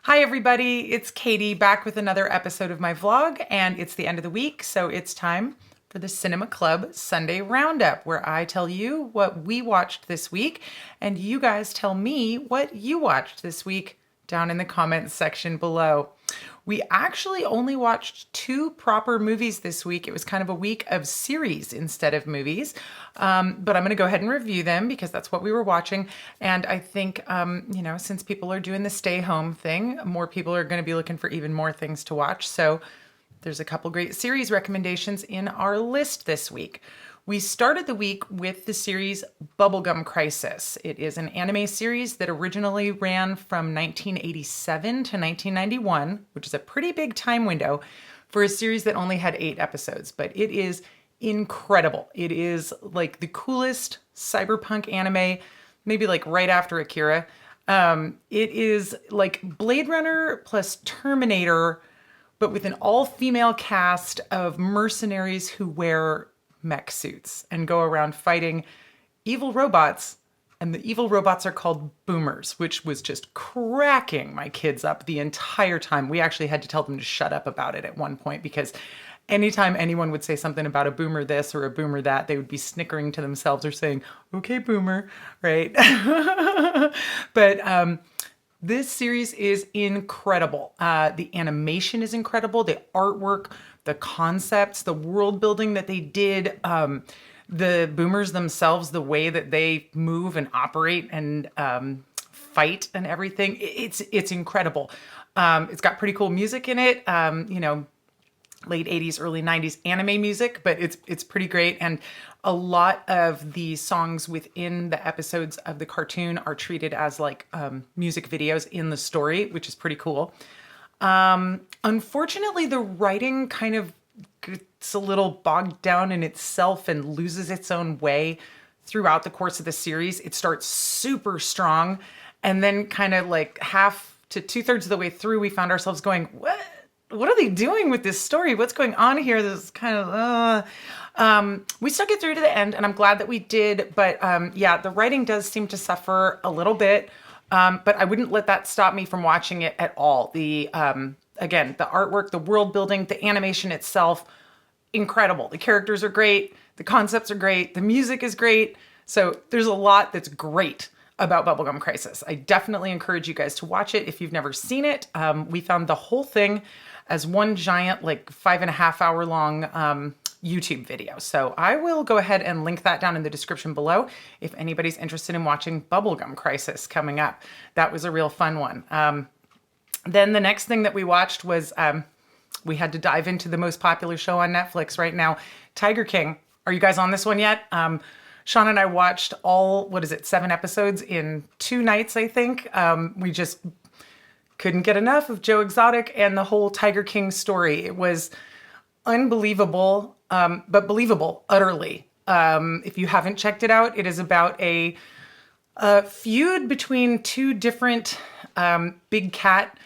Hi everybody, it's Katie back with another episode of my vlog, and it's the end of the week, so it's time for the Cinema Club Sunday Roundup, where I tell you what we watched this week, and you guys tell me what you watched this week down in the comments section below. We actually only watched 2 proper movies this week. It was kind of a week of series instead of movies, but I'm going to go ahead and review them because that's what we were watching. And I think, since people are doing the stay home thing, more people are going to be looking for even more things to watch. So there's a couple great series recommendations in our list this week. We started the week with the series Bubblegum Crisis. It is an anime series that originally ran from 1987 to 1991, which is a pretty big time window for a series that only had 8 episodes, but it is incredible. It is like the coolest cyberpunk anime, maybe like right after Akira. It is like Blade Runner plus Terminator, but with an all-female cast of mercenaries who wear mech suits and go around fighting evil robots. And the evil robots are called boomers, which was just cracking my kids up the entire time. We actually had to tell them to shut up about it at one point because anytime anyone would say something about a boomer this or a boomer that, they would be snickering to themselves or saying, okay, boomer, right? But this series is incredible. The animation is incredible. The artwork, the concepts, the world building that they did, the boomers themselves, the way that they move and operate and fight and everything. It's incredible. It's got pretty cool music in it. Late 80s, early 90s anime music, but it's pretty great. And a lot of the songs within the episodes of the cartoon are treated as like music videos in the story, which is pretty cool. Unfortunately, the writing kind of gets a little bogged down in itself and loses its own way throughout the course of the series. It starts super strong, and then kind of like half to 2/3 of the way through, we found ourselves going, what are they doing with this story? What's going on here? This is kind of, we stuck it through to the end, and I'm glad that we did. But yeah, the writing does seem to suffer a little bit. But I wouldn't let that stop me from watching it at all. Again, the artwork, the world building, the animation itself, incredible. The characters are great. The concepts are great. The music is great. So there's a lot that's great about Bubblegum Crisis. I definitely encourage you guys to watch it if you've never seen it. We found the whole thing as one giant, like 5.5 hour long YouTube video. So I will go ahead and link that down in the description below if anybody's interested in watching Bubblegum Crisis coming up. That was a real fun one. Then the next thing that we watched was we had to dive into the most popular show on Netflix right now, Tiger King. Are you guys on this one yet? Sean and I watched all, 7 episodes in 2 nights, I think. We just couldn't get enough of Joe Exotic and the whole Tiger King story. It was unbelievable, but believable, utterly. If you haven't checked it out, it is about a feud between 2 different big cat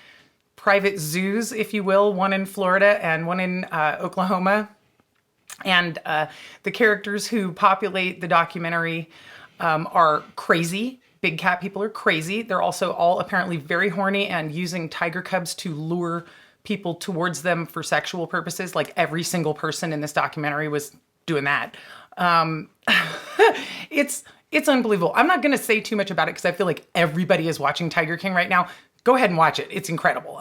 private zoos, if you will, one in Florida and one in Oklahoma. And the characters who populate the documentary are crazy. Big cat people are crazy. They're also all apparently very horny and using tiger cubs to lure people towards them for sexual purposes. Like every single person in this documentary was doing that. It's unbelievable. I'm not going to say too much about it because I feel like everybody is watching Tiger King right now. Go ahead and watch it. It's incredible.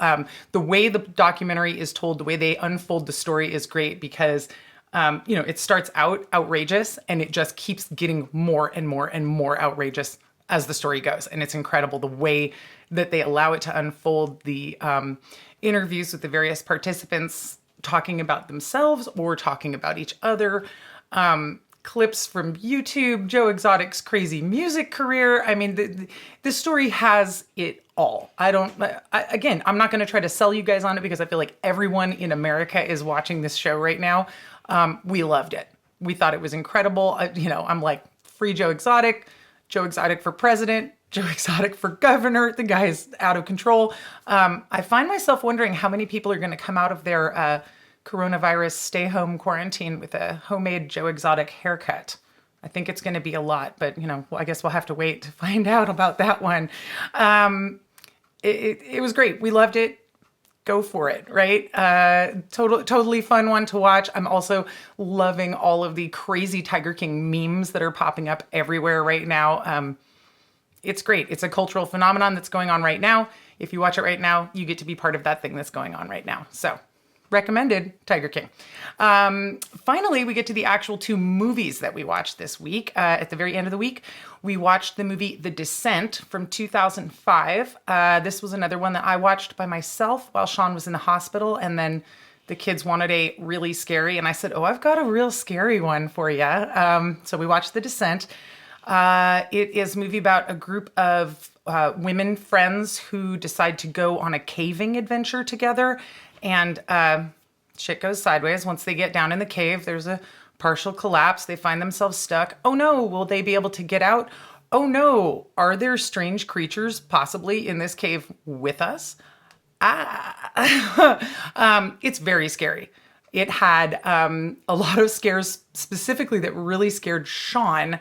The way the documentary is told, the way they unfold the story is great because it starts out outrageous and it just keeps getting more and more and more outrageous as the story goes. And it's incredible the way that they allow it to unfold, the interviews with the various participants talking about themselves or talking about each other, clips from YouTube, Joe Exotic's crazy music career. I mean, the story has it all. Again, I'm not going to try to sell you guys on it because I feel like everyone in America is watching this show right now. We loved it. We thought it was incredible. I'm like, free Joe Exotic for president, Joe Exotic for governor. The guy is out of control. I find myself wondering how many people are going to come out of their coronavirus stay-home quarantine with a homemade Joe Exotic haircut. I think it's going to be a lot, but I guess we'll have to wait to find out about that one. it was great. We loved it. Go for it, right? Totally fun one to watch. I'm also loving all of the crazy Tiger King memes that are popping up everywhere right now. It's great. It's a cultural phenomenon that's going on right now. If you watch it right now, you get to be part of that thing that's going on right now. So, recommended Tiger King. Finally, we get to the actual two movies that we watched this week. At the very end of the week, we watched the movie The Descent from 2005. This was another one that I watched by myself while Sean was in the hospital, and then the kids wanted a really scary, and I said, oh, I've got a real scary one for you. So we watched The Descent. It is a movie about a group of women friends who decide to go on a caving adventure together, and shit goes sideways. Once they get down in the cave, there's a partial collapse. They find themselves stuck. Oh no, will they be able to get out? Oh no, are there strange creatures possibly in this cave with us? It's very scary. It had a lot of scares specifically that really scared Sean.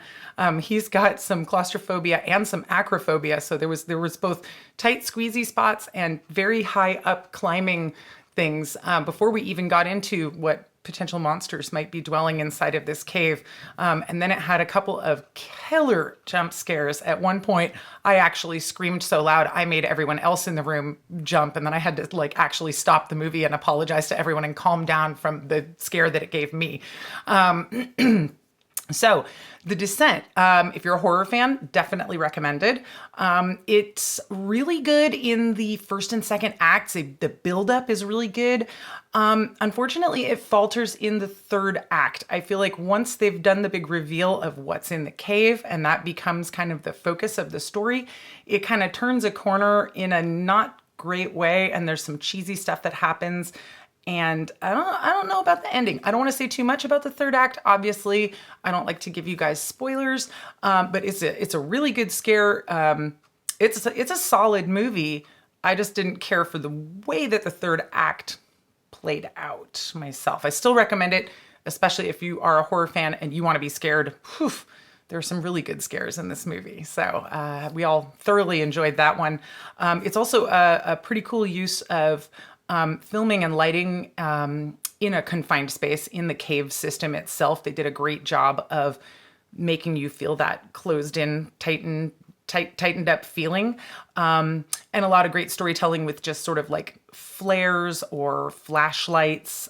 He's got some claustrophobia and some acrophobia, so there was both tight, squeezy spots and very high up climbing things before we even got into what potential monsters might be dwelling inside of this cave. And then it had a couple of killer jump scares. At one point, I actually screamed so loud I made everyone else in the room jump, and then I had to like actually stop the movie and apologize to everyone and calm down from the scare that it gave me. So, The Descent, if you're a horror fan, definitely recommended. It's really good in the first and second acts. The buildup is really good. Unfortunately, it falters in the third act. I feel like once they've done the big reveal of what's in the cave, and that becomes kind of the focus of the story, it kind of turns a corner in a not great way, and there's some cheesy stuff that happens. And I don't know about the ending. I don't want to say too much about the third act. Obviously, I don't like to give you guys spoilers, but it's a really good scare. It's a solid movie. I just didn't care for the way that the third act played out myself. I still recommend it, especially if you are a horror fan and you want to be scared. Whew, there are some really good scares in this movie. So we all thoroughly enjoyed that one. It's also a pretty cool use of filming and lighting in a confined space in the cave system itself. They did a great job of making you feel that closed in, tightened up feeling. And a lot of great storytelling with just sort of like flares or flashlights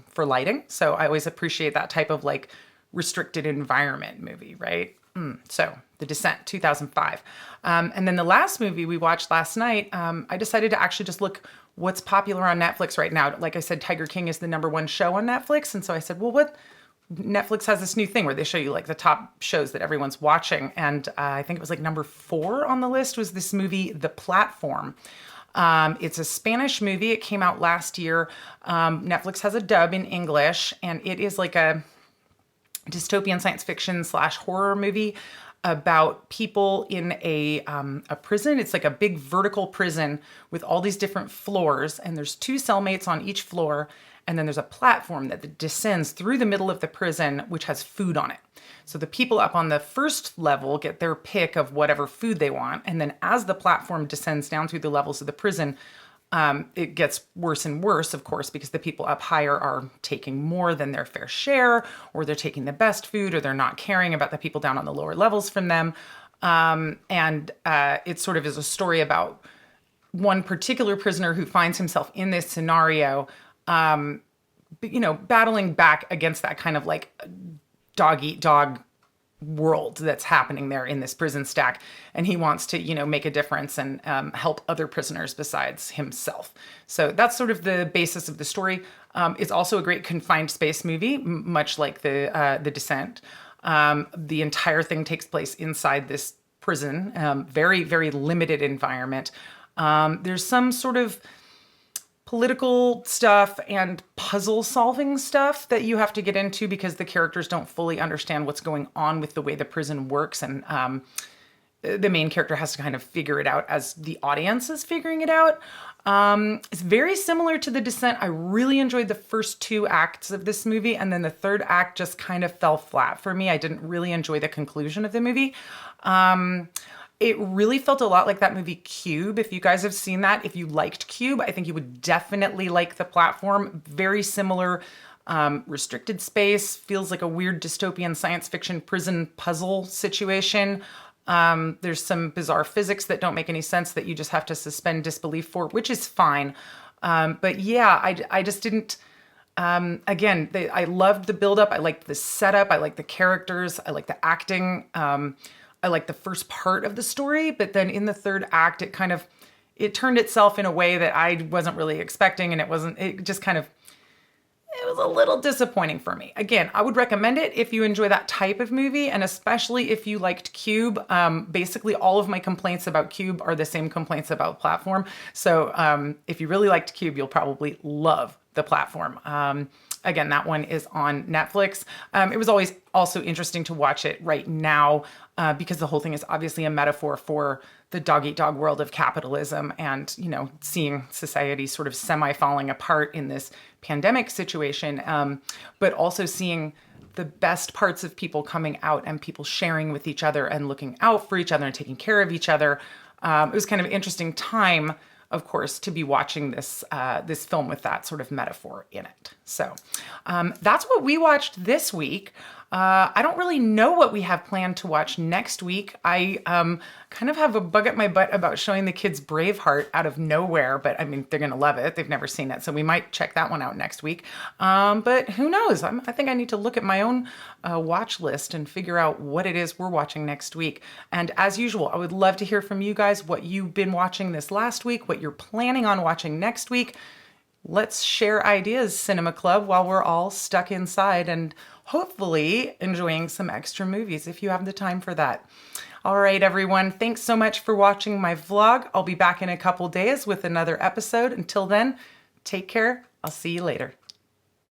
for lighting. So I always appreciate that type of like restricted environment movie, right? So The Descent, 2005. And then the last movie we watched last night, I decided to actually just look what's popular on Netflix right now. Like I said, Tiger King is the #1 show on Netflix. And so I said, well, what? Netflix has this new thing where they show you like the top shows that everyone's watching. And I think it was like #4 on the list was this movie, The Platform. It's a Spanish movie. It came out last year. Netflix has a dub in English, and it is like a dystopian science fiction / horror movie about people in a prison. It's like a big vertical prison with all these different floors, and there's 2 cellmates on each floor, and then there's a platform that descends through the middle of the prison, which has food on it. So the people up on the first level get their pick of whatever food they want, and then as the platform descends down through the levels of the prison, it gets worse and worse, of course, because the people up higher are taking more than their fair share, or they're taking the best food, or they're not caring about the people down on the lower levels from them. And it sort of is a story about one particular prisoner who finds himself in this scenario, battling back against that kind of like dog eat dog world that's happening there in this prison stack, and he wants to make a difference and help other prisoners besides himself. So that's sort of the basis of the story. It's also a great confined space movie, much like the Descent. The entire thing takes place inside this prison, very, very limited environment. There's some sort of political stuff and puzzle solving stuff that you have to get into because the characters don't fully understand what's going on with the way the prison works. And the main character has to kind of figure it out as the audience is figuring it out. It's very similar to The Descent. I really enjoyed the first 2 acts of this movie, and then the third act just kind of fell flat for me. I didn't really enjoy the conclusion of the movie. It really felt a lot like that movie Cube. If you guys have seen that, if you liked Cube, I think you would definitely like The Platform. Very similar, restricted space, feels like a weird dystopian science fiction prison puzzle situation. There's some bizarre physics that don't make any sense that you just have to suspend disbelief for, which is fine. But yeah, I just didn't. Again, I loved the buildup. I liked the setup. I liked the characters. I liked the acting. I liked the first part of the story, but then in the third act, it turned itself in a way that I wasn't really expecting, and it was a little disappointing for me. Again, I would recommend it if you enjoy that type of movie, and especially if you liked Cube. Basically, all of my complaints about Cube are the same complaints about Platform. So if you really liked Cube, you'll probably love The Platform. Again, that one is on Netflix. It was always also interesting to watch it right now because the whole thing is obviously a metaphor for the dog-eat-dog world of capitalism and, seeing society sort of semi-falling apart in this pandemic situation, but also seeing the best parts of people coming out and people sharing with each other and looking out for each other and taking care of each other. It was kind of an interesting time, of course, to be watching this film with that sort of metaphor in it. So that's what we watched this week. I don't really know what we have planned to watch next week. I kind of have a bug up my butt about showing the kids Braveheart out of nowhere, but I mean, they're going to love it. They've never seen it, so we might check that one out next week. But who knows? I think I need to look at my own watch list and figure out what it is we're watching next week. And as usual, I would love to hear from you guys what you've been watching this last week, what you're planning on watching next week. Let's share ideas, Cinema Club, while we're all stuck inside and hopefully enjoying some extra movies if you have the time for that. All right, everyone. Thanks so much for watching my vlog. I'll be back in a couple days with another episode. Until then, take care. I'll see you later.